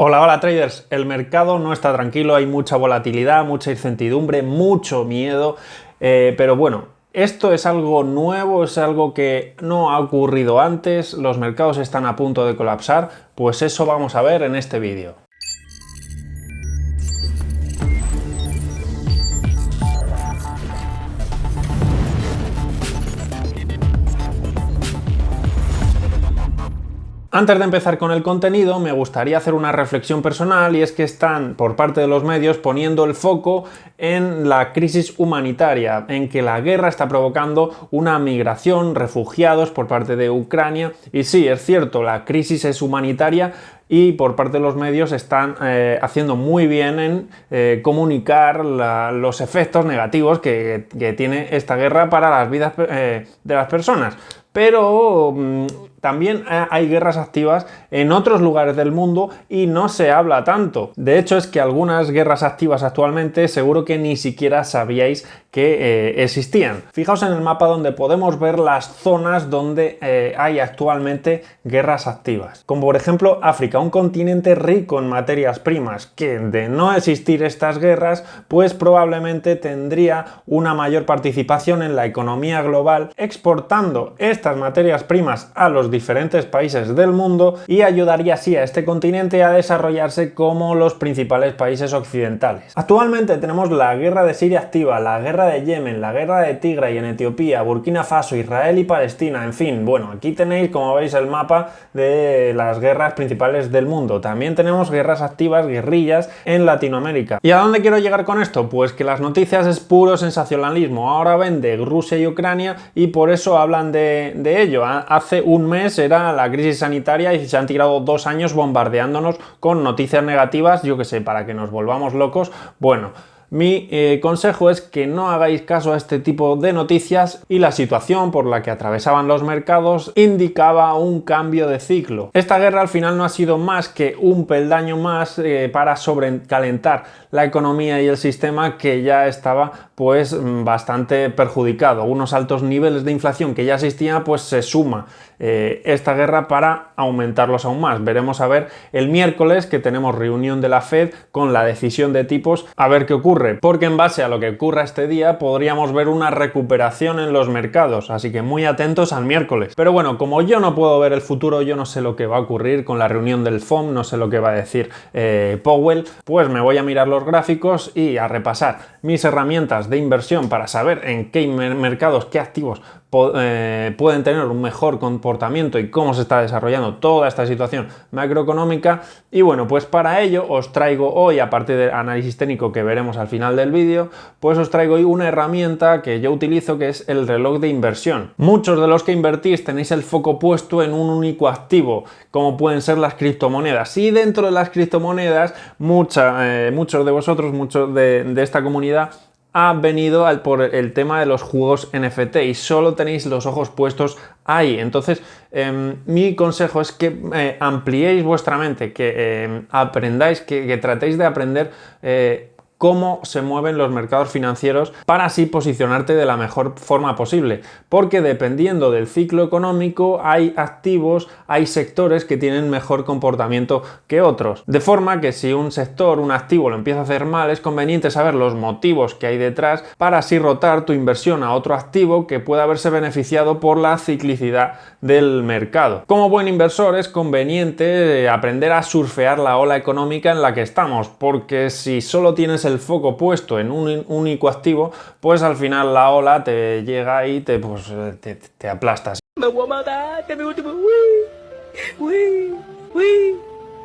Hola, hola traders, el mercado no está tranquilo, hay mucha volatilidad, mucha incertidumbre, mucho miedo, pero bueno, esto es algo nuevo, es algo que no ha ocurrido antes, los mercados están a punto de colapsar, pues eso vamos a ver en este vídeo. Antes de empezar con el contenido, me gustaría hacer una reflexión personal y es que están, por parte de los medios, poniendo el foco en la crisis humanitaria, en que la guerra está provocando una migración, refugiados por parte de Ucrania. Y sí, es cierto, la crisis es humanitaria y por parte de los medios están haciendo muy bien en comunicar los efectos negativos que tiene esta guerra para las vidas de las personas. Pero también hay guerras activas en otros lugares del mundo y no se habla tanto. De hecho, es que algunas guerras activas actualmente seguro que ni siquiera sabíais que existían. Fijaos en el mapa donde podemos ver las zonas donde hay actualmente guerras activas. Como por ejemplo África, un continente rico en materias primas, que de no existir estas guerras, pues probablemente tendría una mayor participación en la economía global, exportando estas materias primas a los diferentes países del mundo y ayudaría así a este continente a desarrollarse como los principales países occidentales. Actualmente tenemos la guerra de Siria activa, la guerra de Yemen, la guerra de Tigray en Etiopía, Burkina Faso, Israel y Palestina, en fin, bueno, aquí tenéis, como veis, el mapa de las guerras principales del mundo. También tenemos guerras activas, guerrillas en Latinoamérica. ¿Y a dónde quiero llegar con esto? Pues que las noticias es puro sensacionalismo. Ahora ven de Rusia y Ucrania y por eso hablan de ello. Hace un mes era la crisis sanitaria y se han tirado 2 años bombardeándonos con noticias negativas, yo que sé, para que nos volvamos locos. Bueno, mi consejo es que no hagáis caso a este tipo de noticias y la situación por la que atravesaban los mercados indicaba un cambio de ciclo. Esta guerra al final no ha sido más que un peldaño más para sobrecalentar la economía y el sistema que ya estaba pues bastante perjudicado. Unos altos niveles de inflación que ya existían, pues se suma esta guerra para aumentarlos aún más. Veremos a ver el miércoles que tenemos reunión de la Fed con la decisión de tipos, a ver qué ocurre, porque en base a lo que ocurra este día podríamos ver una recuperación en los mercados, así que muy atentos al miércoles. Pero bueno, como yo no puedo ver el futuro, yo no sé lo que va a ocurrir con la reunión del FOMC, no sé lo que va a decir Powell, pues me voy a mirar los gráficos y a repasar mis herramientas de inversión para saber en qué mercados, qué activos pueden tener un mejor comportamiento y cómo se está desarrollando toda esta situación macroeconómica. Y bueno, pues para ello os traigo hoy, aparte del análisis técnico que veremos al final del vídeo, pues os traigo hoy una herramienta que yo utilizo, que es el reloj de inversión. Muchos de los que invertís tenéis el foco puesto en un único activo, como pueden ser las criptomonedas, y dentro de las criptomonedas muchos de vosotros, muchos de esta comunidad ha venido por el tema de los juegos NFT y solo tenéis los ojos puestos ahí. Entonces, mi consejo es que ampliéis vuestra mente, que aprendáis, que tratéis de aprender cómo se mueven los mercados financieros para así posicionarte de la mejor forma posible, porque dependiendo del ciclo económico hay activos, hay sectores que tienen mejor comportamiento que otros, de forma que si un sector, un activo lo empieza a hacer mal, es conveniente saber los motivos que hay detrás para así rotar tu inversión a otro activo que pueda haberse beneficiado por la ciclicidad del mercado. Como buen inversor es conveniente aprender a surfear la ola económica en la que estamos, porque si solo tienes el foco puesto en un único activo, pues al final la ola te llega y te aplastas.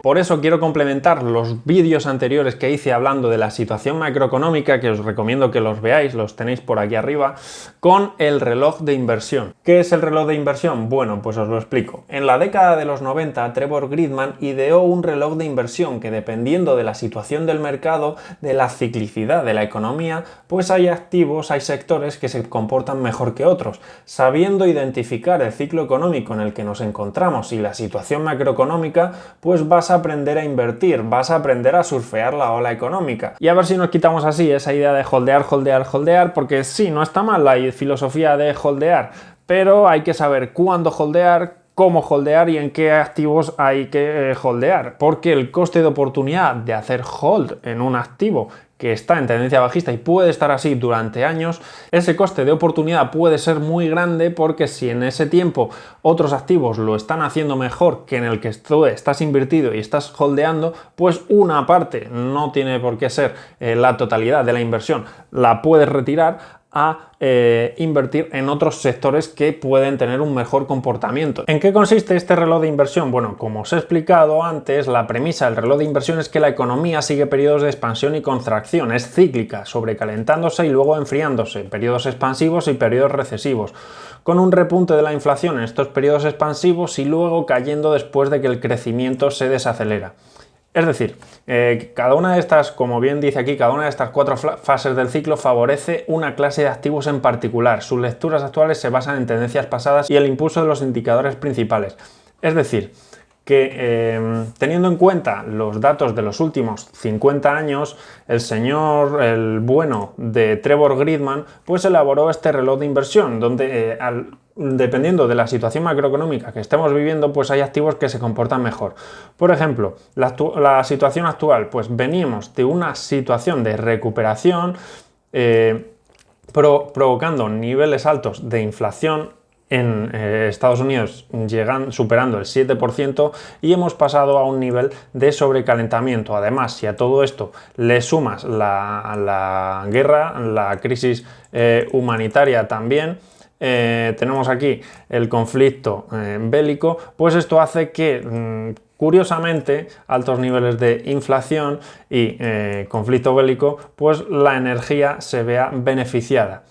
Por eso quiero complementar los vídeos anteriores que hice hablando de la situación macroeconómica, que os recomiendo que los veáis, los tenéis por aquí arriba, con el reloj de inversión. ¿Qué es el reloj de inversión? Bueno, pues os lo explico. En la década de los 90, Trevor Gridman ideó un reloj de inversión que, dependiendo de la situación del mercado, de la ciclicidad de la economía, pues hay activos, hay sectores que se comportan mejor que otros. Sabiendo identificar el ciclo económico en el que nos encontramos y la situación macroeconómica, pues vas a aprender a invertir, vas a aprender a surfear la ola económica. Y a ver si nos quitamos así esa idea de holdear, porque sí, no está mal la filosofía de holdear, pero hay que saber cuándo holdear, cómo holdear y en qué activos hay que holdear, porque el coste de oportunidad de hacer hold en un activo que está en tendencia bajista y puede estar así durante años, ese coste de oportunidad puede ser muy grande, porque si en ese tiempo otros activos lo están haciendo mejor que en el que tú estás invertido y estás holdeando, pues una parte, no tiene por qué ser la totalidad de la inversión, la puedes retirar a invertir en otros sectores que pueden tener un mejor comportamiento. ¿En qué consiste este reloj de inversión? Bueno, como os he explicado antes, la premisa del reloj de inversión es que la economía sigue periodos de expansión y contracción, es cíclica, sobrecalentándose y luego enfriándose, periodos expansivos y periodos recesivos, con un repunte de la inflación en estos periodos expansivos y luego cayendo después de que el crecimiento se desacelera. Es decir, cada una de estas, como bien dice aquí, cada una de estas 4 fases del ciclo favorece una clase de activos en particular. Sus lecturas actuales se basan en tendencias pasadas y el impulso de los indicadores principales. Es decir, que teniendo en cuenta los datos de los últimos 50 años, el bueno de Trevor Gridman, pues elaboró este reloj de inversión, donde dependiendo de la situación macroeconómica que estemos viviendo, pues hay activos que se comportan mejor. Por ejemplo, la situación actual, pues veníamos de una situación de recuperación provocando niveles altos de inflación en Estados Unidos, superando el 7%, y hemos pasado a un nivel de sobrecalentamiento. Además, si a todo esto le sumas la guerra, la crisis humanitaria también, tenemos aquí el conflicto bélico, pues esto hace que curiosamente, altos niveles de inflación y conflicto bélico, pues la energía se vea beneficiada.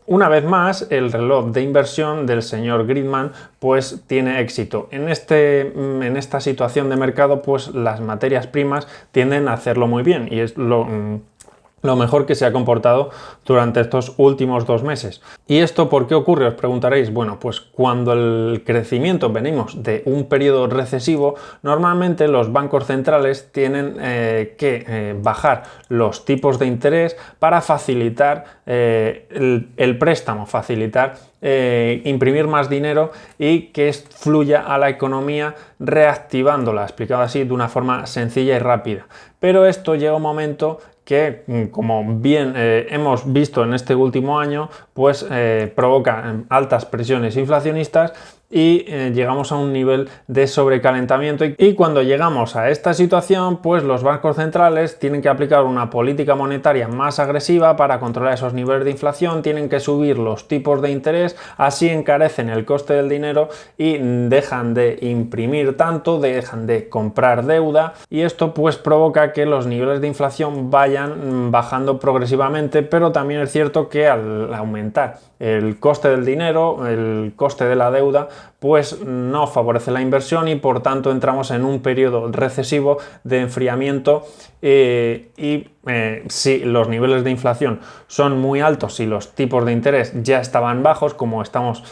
Una vez más, el reloj de inversión del señor Gridman pues tiene éxito. En esta situación de mercado, pues las materias primas tienden a hacerlo muy bien, y es lo mejor que se ha comportado durante estos últimos 2 meses. ¿Y esto por qué ocurre? Os preguntaréis. Bueno, pues cuando el crecimiento venimos de un periodo recesivo, normalmente los bancos centrales tienen que bajar los tipos de interés para facilitar el préstamo, facilitar imprimir más dinero y que fluya a la economía, reactivándola, explicado así de una forma sencilla y rápida. Pero esto llega un momento que, como bien hemos visto en este último año, pues provoca altas presiones inflacionistas y llegamos a un nivel de sobrecalentamiento, y cuando llegamos a esta situación, pues los bancos centrales tienen que aplicar una política monetaria más agresiva para controlar esos niveles de inflación, tienen que subir los tipos de interés, así encarecen el coste del dinero y dejan de imprimir tanto, dejan de comprar deuda, y esto pues provoca que los niveles de inflación vayan bajando progresivamente. Pero también es cierto que al aumentar el coste del dinero, el coste de la deuda, pues no favorece la inversión, y por tanto entramos en un periodo recesivo de enfriamiento. Si los niveles de inflación son muy altos y los tipos de interés ya estaban bajos, como estamos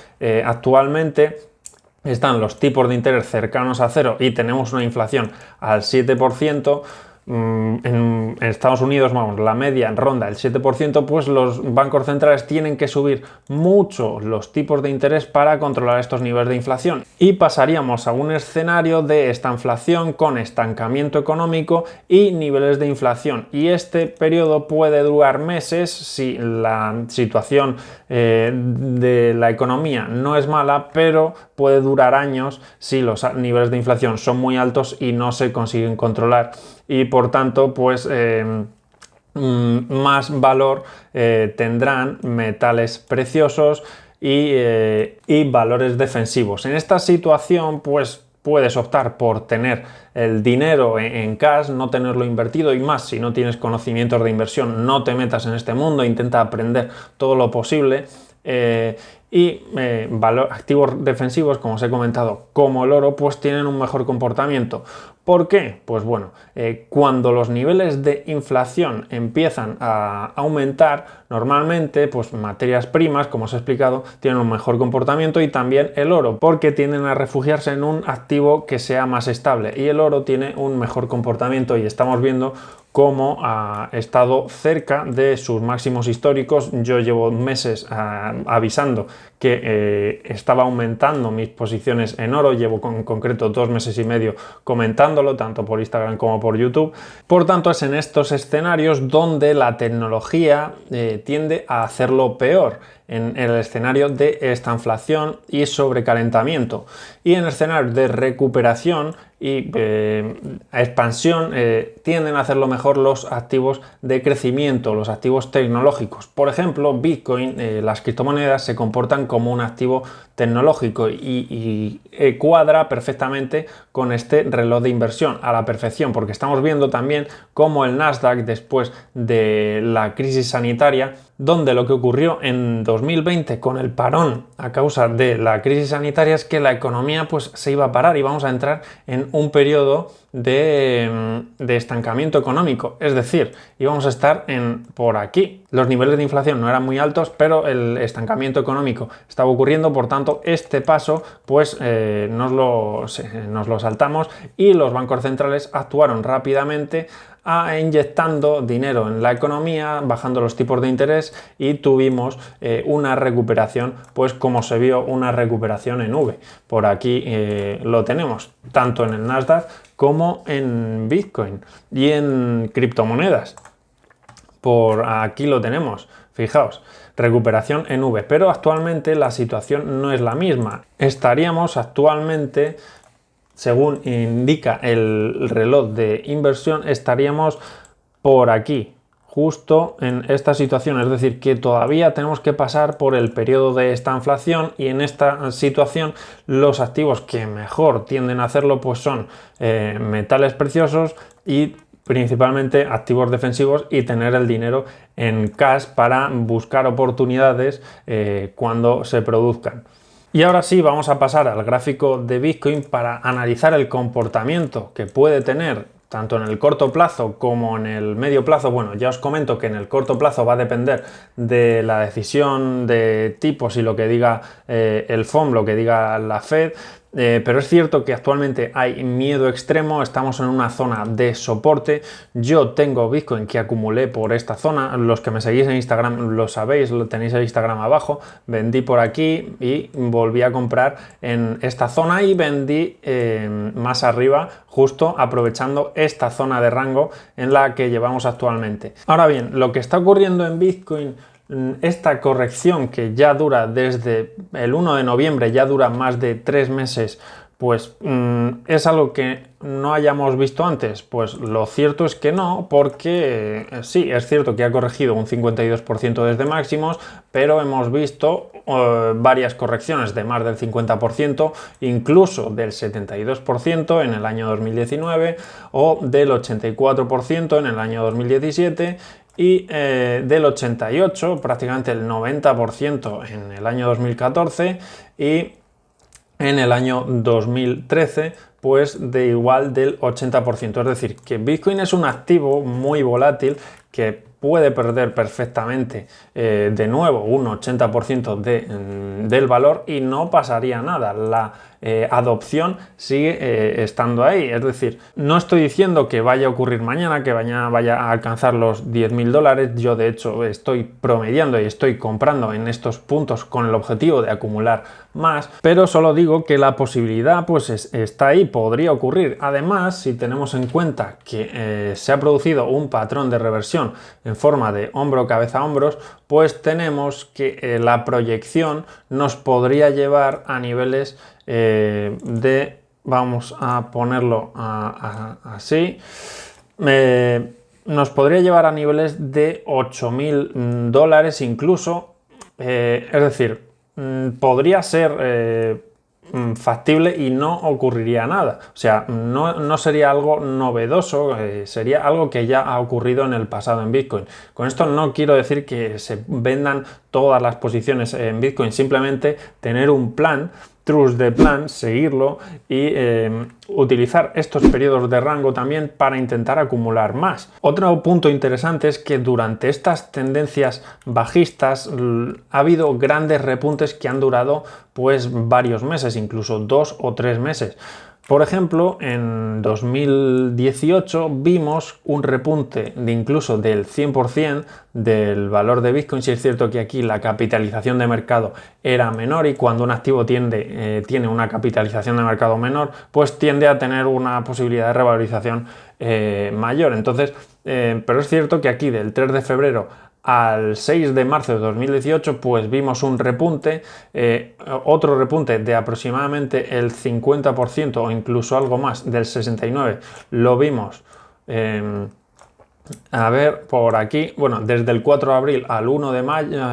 actualmente, están los tipos de interés cercanos a cero y tenemos una inflación al 7%, en Estados Unidos, vamos, la media ronda el 7%, pues los bancos centrales tienen que subir mucho los tipos de interés para controlar estos niveles de inflación, y pasaríamos a un escenario de esta inflación con estancamiento económico y niveles de inflación, y este periodo puede durar meses si la situación de la economía no es mala, pero puede durar años si los niveles de inflación son muy altos y no se consiguen controlar, y por tanto pues más valor tendrán metales preciosos y valores defensivos. En esta situación pues puedes optar por tener el dinero en cash, no tenerlo invertido, y más si no tienes conocimientos de inversión, no te metas en este mundo, intenta aprender todo lo posible. Activos defensivos, como os he comentado, como el oro, pues tienen un mejor comportamiento. ¿Por qué? Pues bueno, cuando los niveles de inflación empiezan a aumentar, normalmente pues materias primas, como os he explicado, tienen un mejor comportamiento, y también el oro, porque tienden a refugiarse en un activo que sea más estable, y el oro tiene un mejor comportamiento, y estamos viendo cómo ha estado cerca de sus máximos históricos. Yo llevo meses avisando que estaba aumentando mis posiciones en oro, llevo en concreto 2 meses y medio comentándolo, tanto por Instagram como por YouTube. Por tanto, es en estos escenarios donde la tecnología tiende a hacerlo peor, en el escenario de estanflación y sobrecalentamiento, y en el escenario de recuperación y expansión tienden a hacerlo mejor los activos de crecimiento, los activos tecnológicos. Por ejemplo, Bitcoin, las criptomonedas se comportan como un activo tecnológico y cuadra perfectamente con este reloj de inversión a la perfección, porque estamos viendo también cómo el Nasdaq, después de la crisis sanitaria, donde lo que ocurrió en 2020 con el parón a causa de la crisis sanitaria es que la economía pues se iba a parar y vamos a entrar en un periodo de estancamiento económico, es decir, íbamos a estar por aquí. Los niveles de inflación no eran muy altos, pero el estancamiento económico estaba ocurriendo, por tanto este paso pues nos lo saltamos y los bancos centrales actuaron rápidamente inyectando dinero en la economía, bajando los tipos de interés, y tuvimos una recuperación, pues como se vio, una recuperación en V. Por aquí lo tenemos, tanto en el Nasdaq como en Bitcoin y en criptomonedas. Por aquí lo tenemos, fijaos, recuperación en V, pero actualmente la situación no es la misma. Estaríamos actualmente, según indica el reloj de inversión, estaríamos por aquí, justo en esta situación, es decir, que todavía tenemos que pasar por el periodo de esta inflación, y en esta situación los activos que mejor tienden a hacerlo pues son metales preciosos y principalmente activos defensivos, y tener el dinero en cash para buscar oportunidades cuando se produzcan. Y ahora sí, vamos a pasar al gráfico de Bitcoin para analizar el comportamiento que puede tener tanto en el corto plazo como en el medio plazo. Bueno, ya os comento que en el corto plazo va a depender de la decisión de tipos y lo que diga el FOMC, lo que diga la Fed. Pero es cierto que actualmente hay miedo extremo, estamos en una zona de soporte. Yo tengo Bitcoin que acumulé por esta zona, los que me seguís en Instagram lo sabéis, lo tenéis en Instagram abajo. Vendí por aquí y volví a comprar en esta zona, y vendí más arriba, justo aprovechando esta zona de rango en la que llevamos actualmente. Ahora bien, lo que está ocurriendo en Bitcoin, esta corrección que ya dura desde el 1 de noviembre, ya dura más de 3 meses, pues ¿es algo que no hayamos visto antes? Pues lo cierto es que no, porque sí, es cierto que ha corregido un 52% desde máximos, pero hemos visto varias correcciones de más del 50%, incluso del 72% en el año 2019 o del 84% en el año 2017, y del 88%, prácticamente el 90% en el año 2014, y en el año 2013 pues de igual del 80%. Es decir, que Bitcoin es un activo muy volátil que puede perder perfectamente de nuevo un 80% del valor y no pasaría nada. La adopción sigue estando ahí. Es decir, no estoy diciendo que vaya a ocurrir mañana, que vaya a alcanzar los $10.000. Yo de hecho estoy promediando y estoy comprando en estos puntos con el objetivo de acumular más, pero solo digo que la posibilidad pues está ahí, podría ocurrir. Además, si tenemos en cuenta que se ha producido un patrón de reversión en forma de hombro, cabeza, hombros, pues tenemos que la proyección nos podría llevar a niveles vamos a ponerlo así, nos podría llevar a niveles de $8.000 incluso, es decir, podría ser factible y no ocurriría nada. O sea, no sería algo novedoso, sería algo que ya ha ocurrido en el pasado en Bitcoin. Con esto no quiero decir que se vendan todas las posiciones en Bitcoin, simplemente tener un plan, trust de plan, seguirlo y utilizar estos periodos de rango también para intentar acumular más. Otro punto interesante es que durante estas tendencias bajistas ha habido grandes repuntes que han durado pues varios meses, incluso 2 o 3 meses. Por ejemplo, en 2018 vimos un repunte de incluso del 100% del valor de Bitcoin. Si es cierto que aquí la capitalización de mercado era menor, y cuando un activo tiene una capitalización de mercado menor, pues tiende a tener una posibilidad de revalorización mayor. Entonces, pero es cierto que aquí del 3 de febrero al 6 de marzo de 2018, pues vimos un repunte, otro repunte de aproximadamente el 50% o incluso algo más, del 69%, lo vimos. A ver, por aquí, bueno, desde el 4 de abril al 1 de mayo,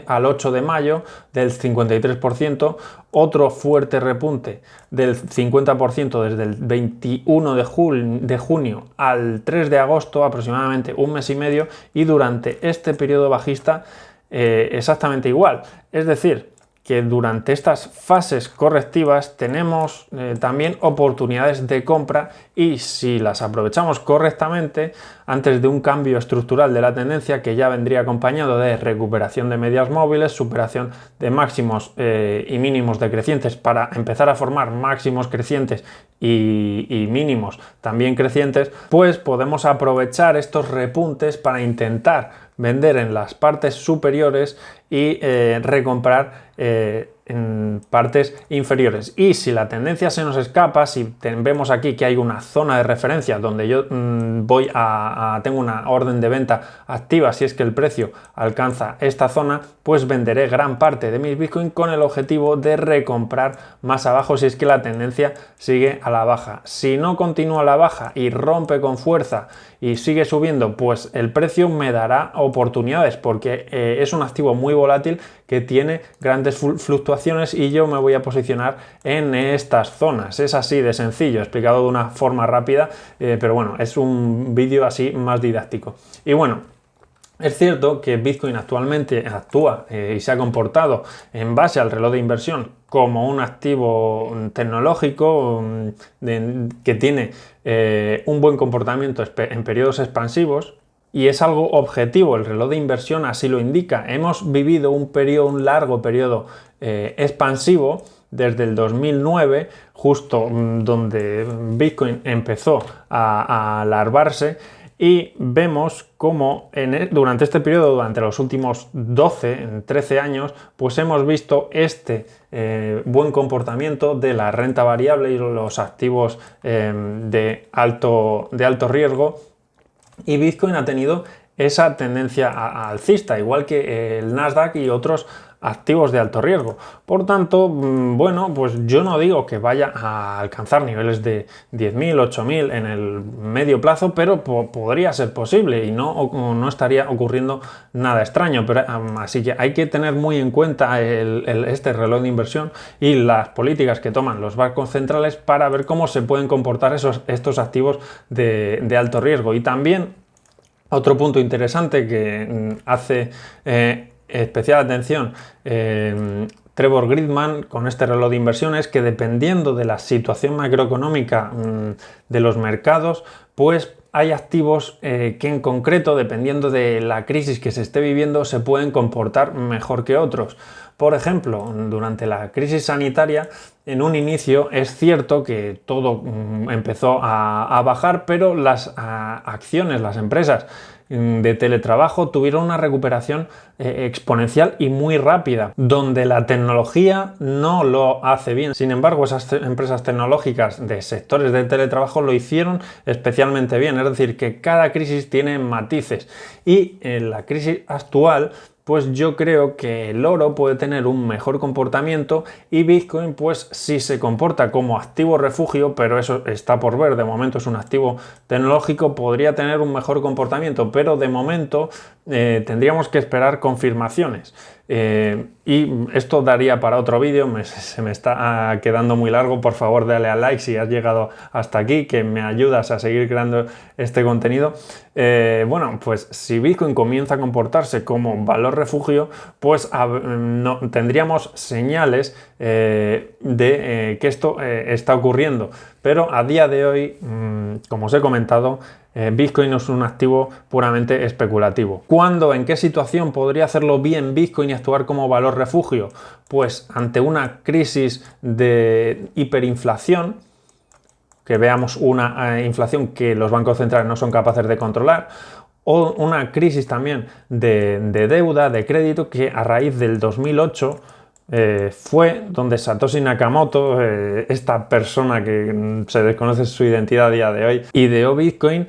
al 8 de mayo, del 53%, otro fuerte repunte del 50% desde el 21 de junio al 3 de agosto, aproximadamente un mes y medio, y durante este periodo bajista exactamente igual. Es decir, que durante estas fases correctivas tenemos también oportunidades de compra, y si las aprovechamos correctamente antes de un cambio estructural de la tendencia, que ya vendría acompañado de recuperación de medias móviles, superación de máximos y mínimos decrecientes para empezar a formar máximos crecientes y mínimos también crecientes, pues podemos aprovechar estos repuntes para intentar vender en las partes superiores y recomprar en partes inferiores. Y si la tendencia se nos escapa, si vemos aquí que hay una zona de referencia donde yo tengo una orden de venta activa, si es que el precio alcanza esta zona, pues venderé gran parte de mis Bitcoin con el objetivo de recomprar más abajo si es que la tendencia sigue a la baja. Si no continúa a la baja y rompe con fuerza y sigue subiendo, pues el precio me dará oportunidades, porque es un activo muy volátil que tiene grandes fluctuaciones, y yo me voy a posicionar en estas zonas. Es así de sencillo, explicado de una forma rápida, pero bueno, es un vídeo así más didáctico. Y bueno, es cierto que Bitcoin actualmente actúa y se ha comportado en base al reloj de inversión como un activo tecnológico que tiene un buen comportamiento en periodos expansivos, y es algo objetivo, el reloj de inversión así lo indica. Hemos vivido un largo periodo expansivo desde el 2009, justo donde Bitcoin empezó a larvarse, y vemos cómo durante este periodo, durante los últimos 13 años, pues hemos visto este buen comportamiento de la renta variable y los activos de alto riesgo, y Bitcoin ha tenido esa tendencia alcista, igual que el Nasdaq y otros activos de alto riesgo. Por tanto, bueno, pues yo no digo que vaya a alcanzar niveles de 10.000, 8.000 en el medio plazo, pero podría ser posible y no estaría ocurriendo nada extraño. Pero así que hay que tener muy en cuenta este reloj de inversión y las políticas que toman los bancos centrales para ver cómo se pueden comportar estos activos de alto riesgo. Y también otro punto interesante que hace especial atención Trevor Gridman con este reloj de inversiones, que dependiendo de la situación macroeconómica de los mercados, pues hay activos que en concreto, dependiendo de la crisis que se esté viviendo, se pueden comportar mejor que otros. Por ejemplo, durante la crisis sanitaria, en un inicio es cierto que todo empezó a bajar, pero las acciones, las empresas de teletrabajo tuvieron una recuperación exponencial y muy rápida, donde la tecnología no lo hace bien. Sin embargo, esas empresas tecnológicas de sectores de teletrabajo lo hicieron especialmente bien. Es decir, que cada crisis tiene matices, y en la crisis actual, pues yo creo que el oro puede tener un mejor comportamiento, y Bitcoin pues sí se comporta como activo refugio, pero eso está por ver. De momento es un activo tecnológico, podría tener un mejor comportamiento, pero de momento tendríamos que esperar confirmaciones. Y esto daría para otro vídeo, se me está quedando muy largo. Por favor, dale al like si has llegado hasta aquí, que me ayudas a seguir creando este contenido. Bueno, pues si Bitcoin comienza a comportarse como valor refugio, pues tendríamos señales de que esto está ocurriendo. Pero a día de hoy, como os he comentado, Bitcoin no es un activo puramente especulativo. ¿Cuándo, en qué situación podría hacerlo bien Bitcoin y actuar como valor refugio? Pues ante una crisis de hiperinflación, que veamos una inflación que los bancos centrales no son capaces de controlar, o una crisis también de deuda, de crédito, que a raíz del 2008 fue donde Satoshi Nakamoto, esta persona que se desconoce su identidad a día de hoy, ideó Bitcoin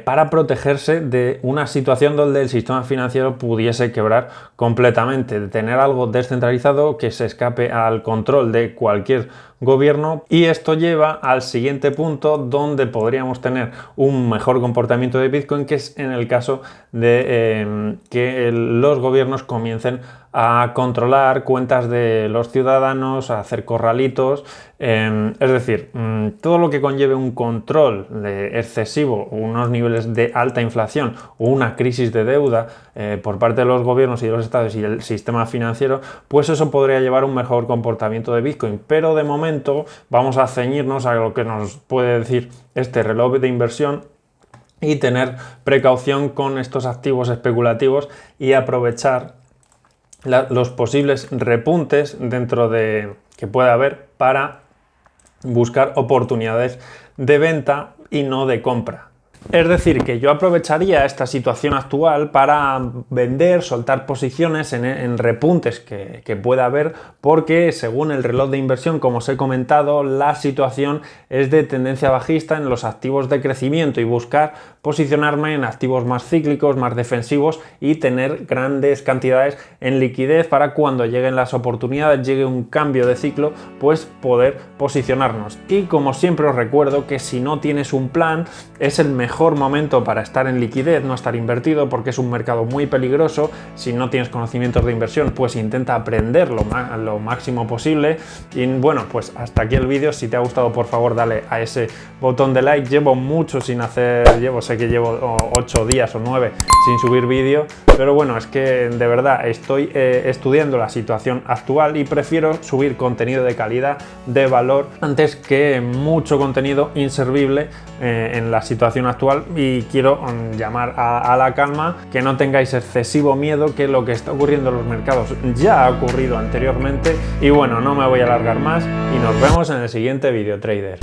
para protegerse de una situación donde el sistema financiero pudiese quebrar completamente, de tener algo descentralizado que se escape al control de cualquier gobierno. Y esto lleva al siguiente punto donde podríamos tener un mejor comportamiento de Bitcoin, que es en el caso de que los gobiernos comiencen a controlar cuentas de los ciudadanos, a hacer corralitos, es decir, todo lo que conlleve un control excesivo, unos niveles de alta inflación o una crisis de deuda por parte de los gobiernos y de los estados y el sistema financiero, pues eso podría llevar a un mejor comportamiento de Bitcoin. Pero de momento vamos a ceñirnos a lo que nos puede decir este reloj de inversión y tener precaución con estos activos especulativos y aprovechar los posibles repuntes dentro de que pueda haber para buscar oportunidades de venta y no de compra. Es decir, que yo aprovecharía esta situación actual para vender, soltar posiciones en repuntes que pueda haber, porque según el reloj de inversión, como os he comentado, la situación es de tendencia bajista en los activos de crecimiento y buscar posicionarme en activos más cíclicos, más defensivos y tener grandes cantidades en liquidez para cuando lleguen las oportunidades, llegue un cambio de ciclo, pues poder posicionarnos. Y como siempre os recuerdo que si no tienes un plan, es el mejor momento para estar en liquidez, no estar invertido, porque es un mercado muy peligroso. Si no tienes conocimientos de inversión, pues intenta aprender lo máximo posible. Y bueno, pues hasta aquí el vídeo. Si te ha gustado, por favor dale a ese botón de like. Llevo mucho sin hacer, sé que llevo 8 días o 9 sin subir vídeo, pero bueno, es que de verdad estoy estudiando la situación actual y prefiero subir contenido de calidad, de valor, antes que mucho contenido inservible en la situación actual. Y quiero llamar a la calma, que no tengáis excesivo miedo, que lo que está ocurriendo en los mercados ya ha ocurrido anteriormente. Y bueno, no me voy a alargar más y nos vemos en el siguiente vídeo, trader.